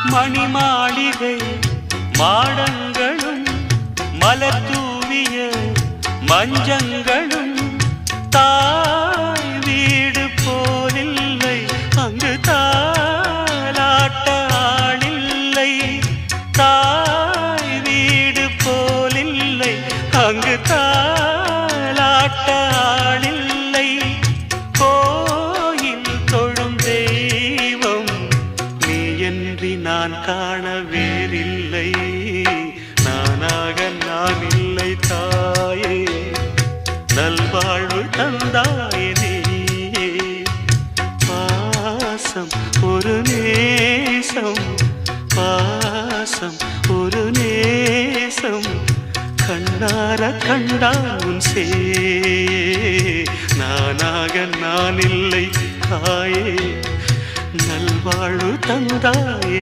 மணிமாளிகை மாடங்களும் மலர் தூவிய மஞ்சங்களும் தாய் வீடு போலில்லை அங்கு தாலாட்ட ஆளில்லை தாய் வீடு போலில்லை அங்கு தாலாட்ட ஆளில்லை கோயில் தொழும் தெய்வம் நீ என்று நான் காண வேறில்லை நானாக நான் இல்லை தாயே நல்வாழ்வு தந்தாயே நீயே பாசம் ஒரு நேசம் பாசம் ஒரு நேசம் கண்ணார கண்டால் உன் சே நானாக நான் இல்லை தாயே நல்வாழ்வு தந்தாயே